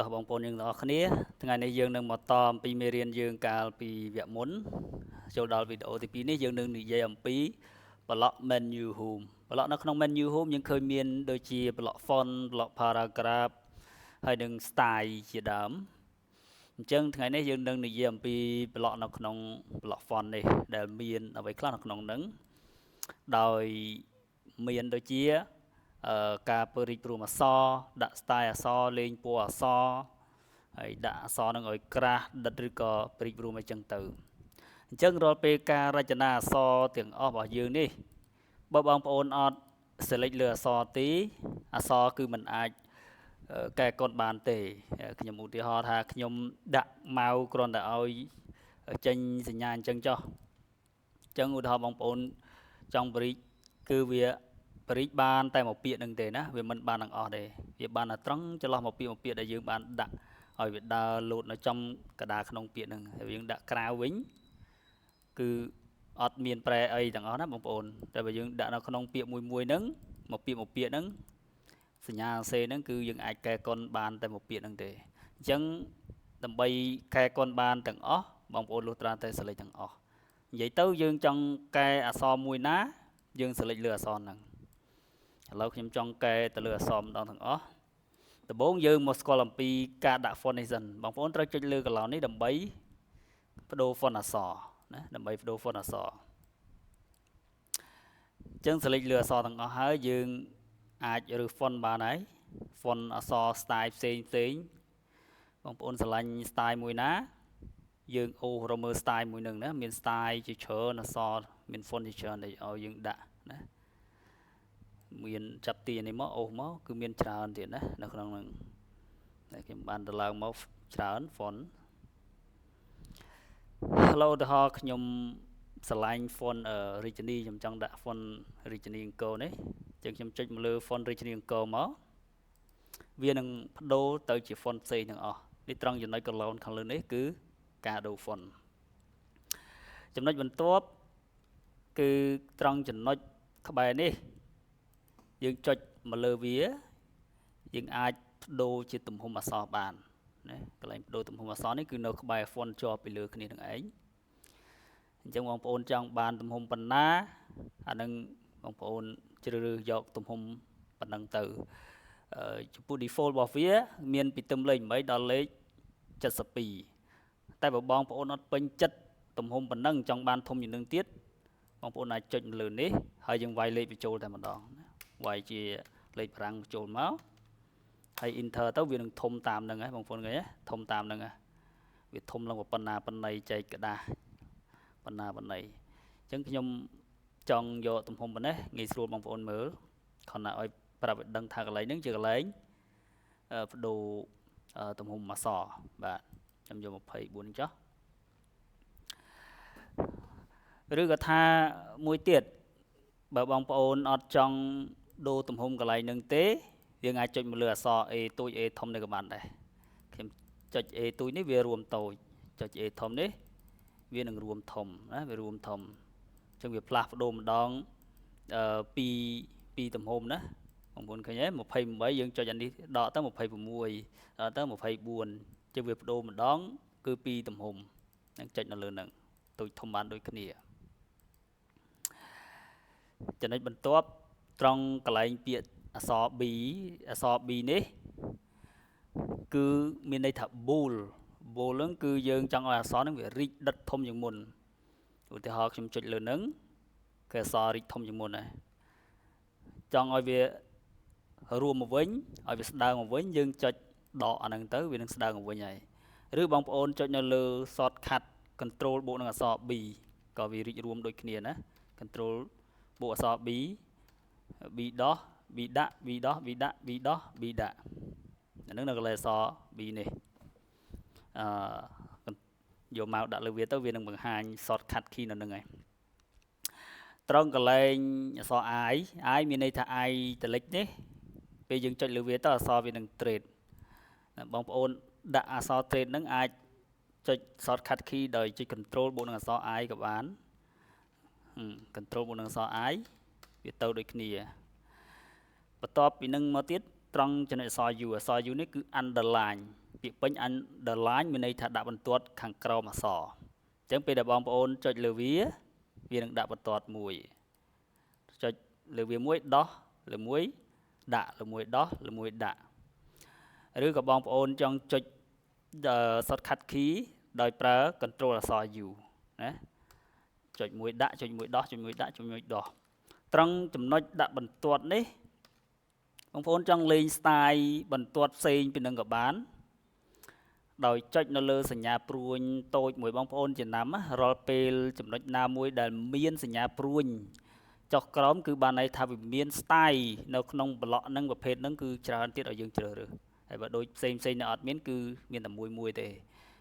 តោះបងប្អូនយើងទាំងអស់គ្នាថ្ងៃនេះយើងនឹងមកតអំពីមេរៀនយើងកាលពីវគ្គមុនចូលដល់វីដេអូទី2នេះយើងនឹងនិយាយអំពីប្លុក menu home ប្លុកនៅក្នុង menu home យើងឃើញមានដូចជាប្លុក font ប្លុក paragraph ហើយនឹង style ជាដើមអញ្ចឹងថ្ងៃនេះយើងនឹងនិយាយអំពីប្លុកនៅក្នុងប្លុក font នេះដែលមានអ្វីខ្លះនៅក្នុងហ្នឹងដោយមានដូចជាការពើរីកព្រមអក្សរដាក់ style អក្សរលេងពណ៌អក្សរហើយដាក់អក្សរនឹងឲ្យក្រាស់ដិតឬក៏ព្រិចព្រមអីចឹងទៅអញ្ចឹងរាល់ពេលការរចនាអក្សរទាំងអស់របស់យើងនេះបើបងប្អូនអត់ select លើអក្សរទេអក្សរគឺមិនអាចកែកុនបានទេខ្ញុំឧទាហរណ៍ថាខ្ញុំដាក់ម៉ៅគ្រាន់តែឲ្យចេញសញ្ញាអញ្ចឹងចុះអញ្ចឹងឧទាហរណ៍បងប្អូនចង់ព្រិចគឺវាព្រិចបានតែមួយពាក្យនឹងទេណាវាមិនបានទាំងអស់ទេវាបានតែត្រង់ចន្លោះមួយពាក្យដែលយើងបានដាក់ឲ្យវាដើរលោតនៅចំកដាលក្នុងពាក្យហ្នឹងហើយយើងដាក់ក្រៅវិញគឺអត់មានប្រែអីទាំងអស់ណាបងប្អូនតែបើយើងដាក់នៅក្នុងពាក្យមួយហ្នឹងមួយពាក្យហ្នឹងសញ្ញាអសេហ្នឹងគឺយើងអាចកែកុនបានតែមួយពាក្យហ្នឹងទេអញ្ចឹងដើម្បីកែកុនបានទាំងអស់បងប្អូនលុះត្រាតែ select ទាំងអស់និយាយទៅយើងចង់កែអក្សរមួយណាយើង select លើអក្សរហ្នឹងឥឡូវខ្ញុំចង់កែទៅលើអក្សរម្ដងទាំងអស់ដំបូងយើងមកស្គាល់អំពីការដាក់ font នេះសិនបងប្អូនត្រូវចុចលើកន្លោននេះដើម្បីបដូរ font អក្សរណាដើម្បីបដូរ font អក្សរអញ្ចឹង select លើអក្សរទាំងអស់ហើយយើងអាចរើស font បានហើយ font អក្សរ style ផ្សេងបងប្អូនស្រឡាញ់ style មួយណាយើងអូសរមើល style មួយនឹងណាមាន style ជាច្រើនអក្សរមាន font ជាច្រើនដែលឲ្យយើងដាក់ណាមានចាប់ទីនេះមកអូសមកគឺមានច្រើនទៀតណានៅក្នុងហ្នឹងខ្ញុំបានទៅឡើងមកច្រើន font ឥឡូវឧទាហរណ៍ខ្ញុំស្រឡាញ់ font រាជិនីខ្ញុំចង់ដាក់ font រាជិនីអង្គរនេះអញ្ចឹងខ្ញុំចុចមកលើ font រាជិនីអង្គរមកវានឹងបដូរទៅជា font ផ្សេងទាំងអស់នេះត្រង់ចំណុចកន្លោនខាងលើនេះគឺការដូរ font ចំណុចបន្ទាប់គឺត្រង់ចំណុចក្បែរនេះយើងចុចមកលើវាយើងអាចបដូរជាទំហំអក្សរបានណាកន្លែងបដូរទំហំអក្សរនេះគឺនៅក្បែរ font ជាប់ពីលើគ្នានឹងឯងអញ្ចឹងបងប្អូនចង់បានទំហំប៉ុណ្ណាអានឹងបងប្អូនជ្រើសរើសយកទំហំប៉ុណ្ណឹងទៅចំពោះ default របស់វាមានពីទឹមលេខ8ដល់លេខ72តែបើបងប្អូនអត់ពេញចិត្តទំហំប៉ុណ្ណឹងចង់បានធំជាងនឹងទៀតបងប្អូនអាចចុចលើនេះហើយយើងវាយលេខបញ្ចូលតែម្ដងវាយជាលេខបារាំងបញ្ចូលមកហើយ enter ទៅវានឹងធំតាមហ្នឹងហ៎បងប្អូនឃើញទេធំតាមហ្នឹងហ៎វាធំឡើងប៉ុណ្ណាប៉ុណ្ណីចែកกระดาษប៉ុណ្ណាប៉ុណ្ណីអញ្ចឹងខ្ញុំចង់យកទំហំប៉ុណ្ណេះងាយស្រួលបងប្អូនមើលគ្រាន់តែឲ្យប្រាប់ឲ្យដឹងថាកន្លែងហ្នឹងជាកន្លែងបដូរទំហំអក្សរបាទខ្ញុំយក24ចុះឬក៏ថាមួយទៀតបើបងប្អូនអត់ចង់ដូរទំហំកន្លែងហ្នឹងទេយើងអាចចុចមកលើអក្សរ A ទូច A ធំនេះក៏បានដែរខ្ញុំចុច A ទូចនេះវារួមតូចចុច A ធំនេះវានឹងរួមធំណាវារួមធំអញ្ចឹងវាផ្លាស់ប្ដូរម្ដងពីទំហំណាបងប្អូនឃើញទេ28យើងចុចអានេះដកទៅ26ដកទៅ24អញ្ចឹងវាបដូរម្ដងគឺពីទំហំនឹងចុចនៅលើហ្នឹងទូចធំបានដូចគ្នាចំណុចបន្ទាប់ត្រង់កន្លែងពាក្យអក្សរ B អក្សរ B នេះគឺមានន័យថា bold ហ្នឹងគឺយើងចង់ឲ្យអក្សរហ្នឹងវារីកដិតធំជាងមុនឧទាហរណ៍ខ្ញុំចុចលើហ្នឹងគឺអក្សររីកធំជាងមុនហើយចង់ឲ្យវារួមមកវិញឲ្យវាស្ដើងមកវិញយើងចុចដកអាហ្នឹងទៅវានឹងស្ដើងមកវិញហើយឬបងប្អូនចុចនៅលើ shortcut control បូកនឹងអក្សរ B ក៏វារីករួមដូចគ្នាណា control បូកអក្សរ Bដោះ B ដាក់ B ដោះ B ដាក់ B ដោះ B ដាក់អាហ្នឹងនៅកន្លែងអក្សរ B នេះយកមកដាក់លើវាទៅវានឹងបង្ហាញ shortcut key នៅហ្នឹងហើយត្រង់កន្លែងអក្សរ I មានន័យថា italic នេះពេលយើងចុចលើវាទៅអក្សរវានឹង trade បងប្អូនដាក់អក្សរ trade ហ្នឹងអាចចុច shortcut key ដោយចុច control បូកនឹងអក្សរ I ក៏បានcontrol បូកនឹងអក្សរ I វាទៅដូចគ្នាបន្ទាប់ពីនឹងមកទៀតត្រង់ចំណុចអក្សរ U អក្សរ U នេះគឺ underline ពាក្យពេញ underline មានន័យថាដាក់បន្ទាត់ខាងក្រោមអក្សរអញ្ចឹងពេលដែលបងប្អូនចុចលើវានឹងដាក់បន្ទាត់មួយចុចលើវាមួយដោះលើមួយដាក់លើមួយដោះលើមួយដាក់ឬក៏បងប្អូនចង់ចុចshortcut key ដោយប្រើ control អក្សរ U ណាចុចមួយដាក់ចុចមួយដោះចុចមួយដាក់ចុចមួយដោះត្រង់ចំណុចដាក់បន្ទាត់នេះបងប្អូនចង់លេង style បន្ទាត់ផ្សេងពីនឹងក៏បានដោយចុចនៅលើសញ្ញាព្រួញតូចមួយបងប្អូនចំណាំរាល់ពេលចំណុចណាមួយដែលមានសញ្ញាព្រួញចុះក្រោមគឺបានន័យថាវាមាន style នៅក្នុងប្លុកហ្នឹងប្រភេទហ្នឹងគឺច្រើនទៀតឲ្យយើងជ្រើសរើសហើយបើដូចផ្សេងនៅអត់មានគឺមានតែមួយទេ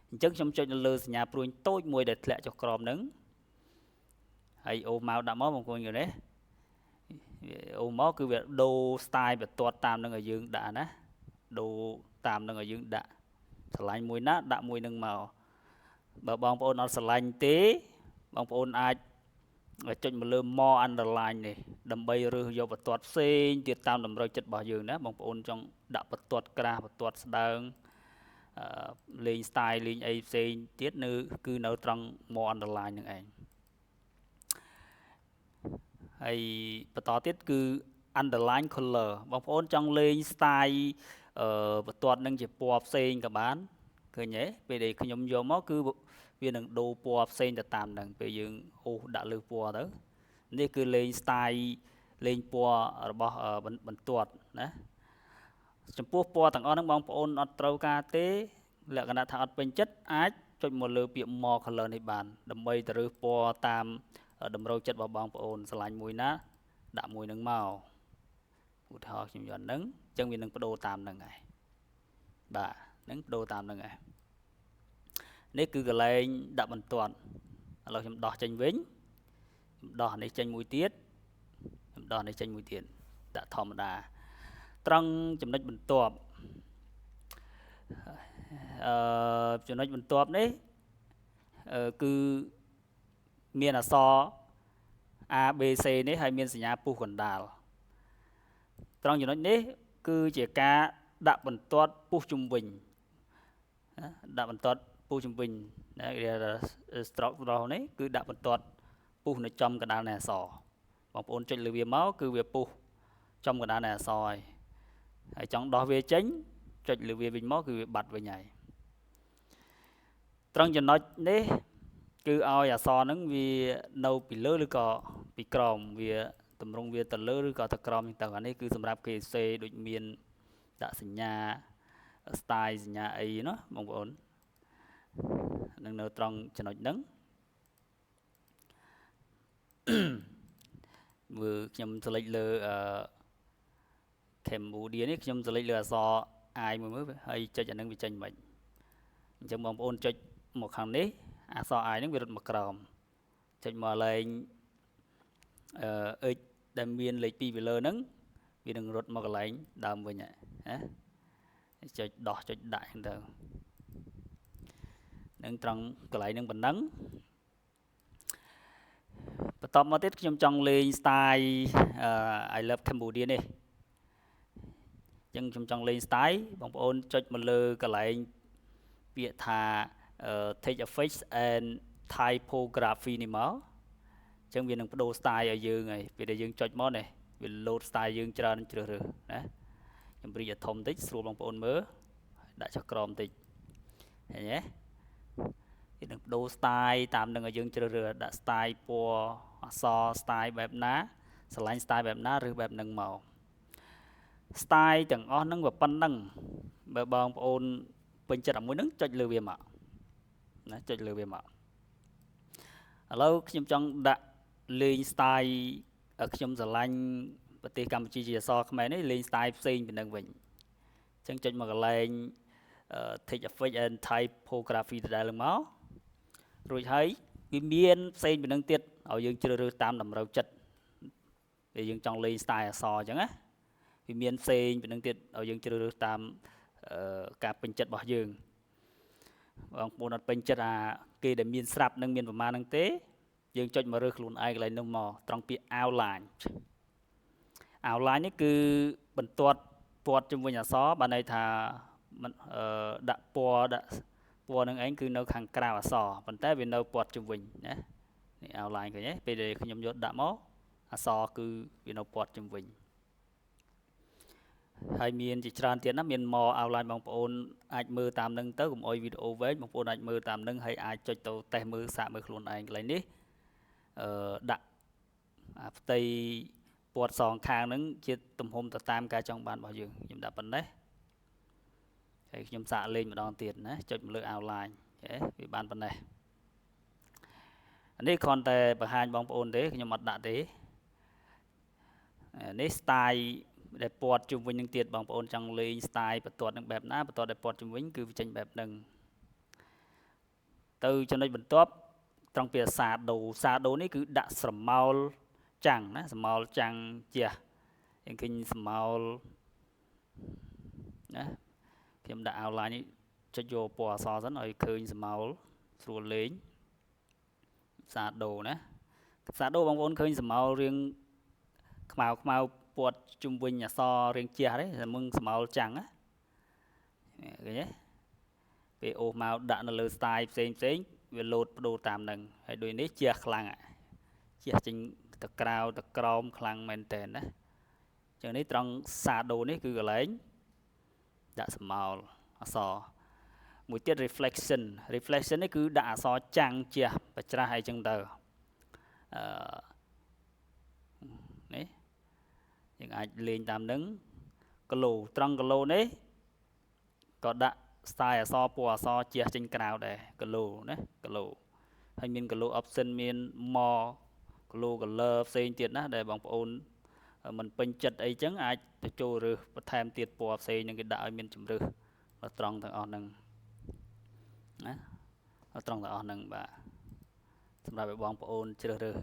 អញ្ចឹងខ្ញុំចុចនៅលើសញ្ញាព្រួញតូចមួយដែលធ្លាក់ចុះក្រោមហ្នឹងហើយអូម៉ៅដាក់មកបងប្អូនយល់ទេអូមកគឺវាដូរ style បន្ទាត់តាមនឹងឲ្យយើងដាក់ណាដូរតាមនឹងឲ្យយើងដាក់ស្រឡាញ់មួយណាដាក់មួយនឹងមកបើបងប្អូនអត់ស្រឡាញ់ទេបងប្អូនអាចចុចមកលើ more underline នេះដើម្បីរើសយកបន្ទាត់ផ្សេងទៀតតាមតម្រូវចិត្តរបស់យើងណាបងប្អូនចង់ដាក់បន្ទាត់ក្រាស់បន្ទាត់ស្ដើងលេង style លេងអីផ្សេងទៀតគឺនៅត្រង់ more underline នឹងឯងហើយបន្តទៀតគឺ underline color បងប្អូនចង់លេង style បន្ទាត់នឹងជាពណ៌ផ្សេងក៏បានឃើញទេពេលដែលខ្ញុំយកមកគឺវានឹងដូរពណ៌ផ្សេងទៅតាមនឹងពេលយើងអូសដាក់លើពណ៌ទៅនេះគឺលេង style លេងពណ៌របស់បន្ទាត់ណាចំពោះពណ៌ទាំងអស់ហ្នឹងបងប្អូនអត់ត្រូវការទេលក្ខណៈថាអត់ពេញចិត្តអាចចុចមកលើពាក្យ more color នេះបានដើម្បីទៅរើសពណ៌តាមតម្រូវចិត្តរបស់បងប្អូនស្រឡាញ់មួយណាដាក់មួយនឹងមកឧទាហរណ៍ខ្ញុំយកហ្នឹងអញ្ចឹងវានឹងបដូរតាមហ្នឹងហើយបាទហ្នឹងបដូរតាមហ្នឹងហើយនេះគឺកន្លែងដាក់បន្ទាត់ឥឡូវខ្ញុំដោះចេញវិញខ្ញុំដោះនេះចេញមួយទៀតខ្ញុំដោះនេះចេញមួយទៀតដាក់ធម្មតាត្រង់ចំណុចបន្ទាប់ចំណុចបន្ទាប់នេះគឺមានអក្សរ A B C នេះហើយមានសញ្ញាពុះកណ្ដាលត្រង់ចំណុចនេះគឺជាការដាក់បន្ទាត់ពុះជុំវិញដាក់បន្ទាត់ពុះជុំវិញណាគេថា stroke draw នេះគឺដាក់បន្ទាត់ពុះនៅចំកណ្ដាលនៃអក្សរបងប្អូនចុចលើវាមកគឺវាពុះចំកណ្ដាលនៃអក្សរហើយចង់ដោះវាចេញចុចលើវាវិញមកគឺវាបាត់វិញហើយត្រង់ចំណុចនេះគឺឲ្យអក្សរហ្នឹងវានៅពីលើឬក៏ពីក្រោមវាតម្រង់វាទៅលើឬក៏ទៅក្រោមទៅអានេះគឺសម្រាប់គេសេ ដូចមានដាក់សញ្ញា style សញ្ញាអីណាបងប្អូននឹងនៅត្រង់ចំណុចហ្នឹងមើលខ្ញុំសេលេចលើ Cambodia នេះខ្ញុំសេលេចលើអក្សរ I មួយមើលហើយចុចអានឹងវាចេញមិនអញ្ចឹងបងប្អូនចុចមកខាងនេះអក្សរ I ហ្នឹងវារត់មកក្រោមចុចមកលេងH ដែលមានលេខ2ពីលើហ្នឹងវានឹងរត់មកកន្លែងដើមវិញណាចុចដោះចុចដាក់ហ្នឹងទៅនឹងត្រង់កន្លែងហ្នឹងប៉ុណ្ណឹងបន្តមកទៀតខ្ញុំចង់លេង style I love Cambodia នេះអញ្ចឹងខ្ញុំចង់លេង style បងប្អូនចុចមកលើកន្លែងពាក្យថា text effects and typography នេះមកអញ្ចឹងវានឹងបដូរ style ឲ្យយើងហើយពេលដែលយើងចុចមកនេះវា load style យើងច្រើនជ្រើសរើសណាខ្ញុំរីកឲ្យធំតិចស្រួលបងប្អូនមើលដាក់ចុះក្រោមតិចឃើញទេវានឹងបដូរ style តាមនឹងឲ្យយើងជ្រើសរើសដាក់ style ពណ៌អក្សរ style បែបណាស្រឡាញ់ style បែបណាឬបែបហ្នឹងមក style ទាំងអស់ហ្នឹងវាប៉ុណ្ណឹងបើបងប្អូនពេញចិត្តអាមួយហ្នឹងចុចលើវាមកណាចុចលើវាមកឥឡូវខ្ញុំចង់ដាក់លេង style ខ្ញុំស្រឡាញ់ប្រទេសកម្ពុជាជាអក្សរខ្មែរនេះលេង style ផ្សេងពីនឹងវិញអញ្ចឹងចុចមកកន្លែង text effect and typography ទៅដល់មករួចហើយវាមានផ្សេងពីនឹងទៀតឲ្យយើងជ្រើសរើសតាមតម្រូវចិត្តដែលយើងចង់លេង style អក្សរអញ្ចឹងណាវាមានផ្សេងពីនឹងទៀតឲ្យយើងជ្រើសរើសតាមការពេញចិត្តរបស់យើងបងប្អូនអត់ពេញចិត្តអាគេដែលមានស្រាប់នឹងមានប្រមាណហ្នឹងទេយើងចុចមករើសខ្លួនឯងកន្លែងនោះមកត្រង់ពាក្យ outline outline នេះគឺបន្ទាត់ព័ទ្ធជុំវិញអក្សរបានន័យថា ដាក់ពណ៌នឹងឯងគឺនៅខាងក្រៅអក្សរប៉ុន្តែវានៅព័ទ្ធជុំវិញណានេះ outline ឃើញទេពេលដែលខ្ញុំយកដាក់មកអក្សរគឺវានៅព័ទ្ធជុំវិញហើយមានជាច្រើនទៀតណាមានមក outline បងប្អូនអាចមើលតាមនឹងទៅកុំអុយវីដេអូវែងបងប្អូនអាចមើលតាមនឹងហើយអាចចុចទៅតេស្តមើលសាកមើលខ្លួនឯងកន្លែងនេះដាក់ផ្ទៃព័ទ្ធសងខាងហ្នឹងជាទំហំទៅតាមការចង់បានរបស់យើងខ្ញុំដាក់ប៉ុណ្ណេះហើយខ្ញុំសាកលេងម្ដងទៀតណាចុចមកលើ outline វាបានប៉ុណ្ណេះនេះគ្រាន់តែបង្ហាញបងប្អូនទេខ្ញុំអត់ដាក់ទេនេះ style ដែលព័ទ្ធជុំវិញនឹងទៀតបងប្អូនចង់លេង style បន្ទាត់នឹងបែបណាបន្ទាត់ដែលព័ទ្ធជុំវិញគឺវាចេញបែបហ្នឹងទៅចំណុចបន្ទាប់ត្រង់ពីសាដូនេះគឺដាក់ស្រមោលចាំងណាស្រមោលចាំងជះយើងឃើញស្រមោលណាខ្ញុំដាក់ outline នេះចុចយកពណ៌អក្សរសិនឲ្យឃើញស្រមោលស្រួលលេងសាដូណាសាដូបងប្អូនឃើញស្រមោលរៀងខ្មៅព័ទ្ធជុំវិញអក្សររៀងជះទេតែមុនស្រមោលចាំងណាឃើញទេពេលអូសមកដាក់នៅលើ style ផ្សេងវាលោតបដូរតាមនឹងហើយដូចនេះជះខ្លាំងជះចេញទៅក្រៅទៅក្រោមខ្លាំងមែនតើណាចឹងនេះត្រង់សាដូនេះគឺកន្លែងដាក់ស្រមោលអក្សរមួយទៀត reflection នេះគឺដាក់អក្សរចាំងជះបច្ច្រាស់អីចឹងទៅនេះយើងអាចលេងតាមនឹងគីឡូត្រង់គីឡូនេះក៏ដាក់ style អក្សរពណ៌អក្សរជះចេញក្រៅដែរគីឡូណាគីឡូហើយមានគីឡូ option មាន more គីឡូ color ផ្សេងទៀតណាដែលបងប្អូនមិនពេញចិត្តអីចឹងអាចទៅចូលរើសបន្ថែមទៀតពណ៌ផ្សេងនឹងគេដាក់ឲ្យមានជម្រើសត្រង់ទាំងអស់ហ្នឹងណាត្រង់ទាំងអស់ហ្នឹងបាទសម្រាប់ឲ្យបងប្អូនជ្រើសរើស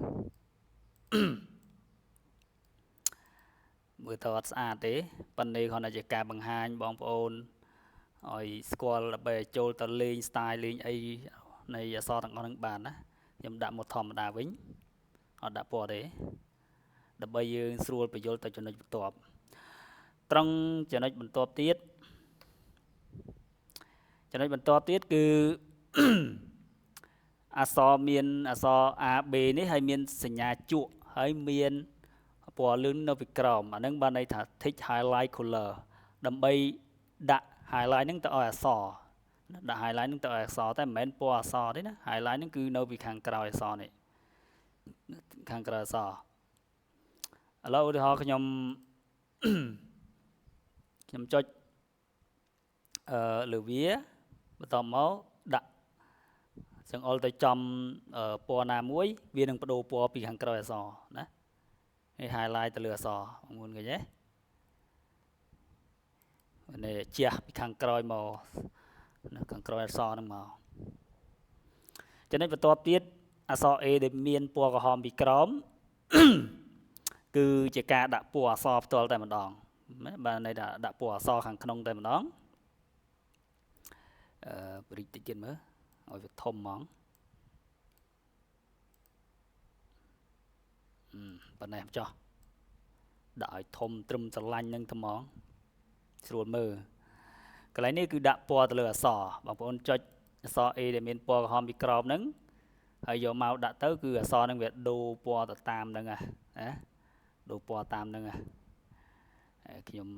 មើលទៅអត់ស្អាតទេប៉ុន្តែគ្រាន់តែជាការបង្ហាញបងប្អូនឲ្យស្គាល់ដើម្បីចូលទៅលេង style លេងអីនៃអក្សរទាំងអស់ហ្នឹងបានណាខ្ញុំដាក់មកធម្មតាវិញអត់ដាក់ពណ៌ទេដើម្បីយើងស្រួលបញ្យល់ទៅចំណុចបន្ទាប់ត្រង់ចំណុចបន្ទាប់ទៀតគឺអក្សរមានអក្សរ A B នេះហើយមានសញ្ញាជក់ហើយមានពណ៌លឿងនៅពីក្រោមអាហ្នឹងបានន័យថា thick highlight color ដើម្បីដាក់ highlight ហ្នឹងទៅឲ្យអក្សរដាក់ highlight ហ្នឹងទៅឲ្យអក្សរតែមិនមែនពណ៌អក្សរទេណា highlight ហ្នឹងគឺនៅពីខាងក្រោយអក្សរនេះខាងក្រោយអក្សរឥឡូវឧទាហរណ៍ខ្ញុំចុចលើវាបន្តមកដាក់ចង្អុលទៅចំពណ៌ណាមួយវានឹងបដូរពណ៌ពីខាងក្រោយអក្សរណានេះ highlight ទៅលើអក្សរបងប្អូនឃើញទេនេះជះពីខាងក្រោយមកខាងក្រោយអក្សរហ្នឹងមកចំណុចបន្ទាប់ទៀតអក្សរ A ដែលមានពណ៌ក្រហមពីក្រោមគឺជាការដាក់ពណ៌អក្សរផ្ទាល់តែម្ដងបានន័យថាដាក់ពណ៌អក្សរខាងក្នុងតែម្ដងបរិចតិចទៀតមើលឲ្យវាធំហ្មងប៉ុណ្ណេះចុះដាក់ឲ្យធំត្រឹមស្រឡាញ់នឹងថ្មងស្រួលមើលកន្លែងនេះគឺដាក់ពណ៌ទៅលើអក្សរបងប្អូនចុចអក្សរ A ដែលមានពណ៌ក្រហមពីក្រោមហ្នឹងហើយយកមកដាក់ទៅគឺអក្សរហ្នឹងវាដូរពណ៌ទៅតាមហ្នឹងណាដូរពណ៌តាមហ្នឹងខ្ញុំ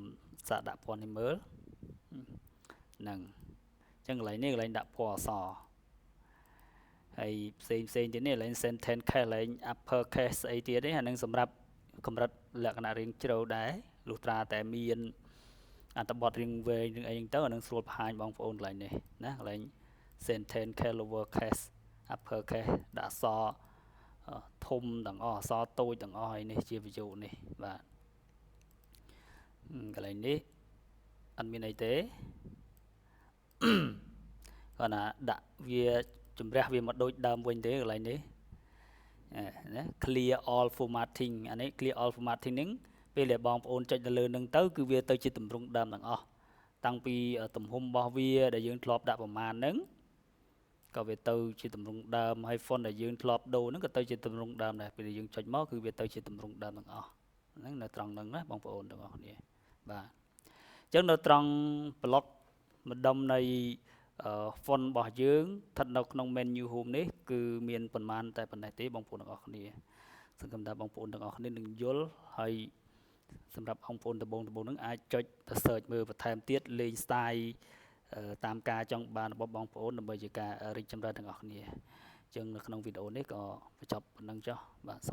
សាកដាក់ពណ៌នេះមើលហ្នឹងអញ្ចឹងកន្លែងនេះកន្លែងដាក់ពណ៌អក្សរហើយផ្សេងទៀតនេះកន្លែង sentence case កន្លែង upper case អីទៀតទេអានឹងសម្រាប់កម្រិតលក្ខណៈរៀងជ្រៅដែរលុះត្រាតែមានអត្ថបទរៀងវែងរឿងអីហ្នឹងទៅអានឹងស្រួលបង្ហាញបងប្អូនកន្លែងនេះណាកន្លែង sentence case lower case upper case ដាក់អក្សរធំទាំងអស់អក្សរតូចទាំងអស់ហើយនេះជាប្រយោគនេះបាទកន្លែងនេះអត់មានអីទេគាត់ណាដាក់វាជំរះវាមកដូចដើមវិញទេកន្លែងនេះណា clear all formatting អានេះ clear all formatting ហ្នឹងពេលដែលបងប្អូនចុចទៅលើនឹងទៅគឺវាទៅជាទម្រង់ដើមទាំងអស់តាំងពីទំហំរបស់វាដែលយើងធ្លាប់ដាក់ប្រមាណហ្នឹងក៏វាទៅជាទម្រង់ដើមហើយ font ដែលយើងធ្លាប់ដូរហ្នឹងក៏ទៅជាទម្រង់ដើមដែរពេលយើងចុចមកគឺវាទៅជាទម្រង់ដើមទាំងអស់ហ្នឹងនៅត្រង់ហ្នឹងណាបងប្អូនទាំងអស់គ្នាបាទអញ្ចឹងនៅត្រង់ block ម្ដុំនៃfont របស់យើងស្ថិតនៅក្នុង menu home នេះគឺមានប៉ុន្មានតែប៉ុណ្ណេះទេបងប្អូនទាំងអស់គ្នាសង្ឃឹមថាបងប្អូនទាំងអស់គ្នានឹងយល់ហើយសម្រាប់បងប្អូនដំបូងហ្នឹងអាចចុចទៅ search មើលបន្ថែមទៀតលេង style តាមការចង់បានរបស់បងប្អូនដើម្បីជាការរីកចម្រើនទាំងអស់គ្នាអញ្ចឹងនៅក្នុងវីដេអូនេះក៏បញ្ចប់ប៉ុណ្ណឹងចុះបាទសូម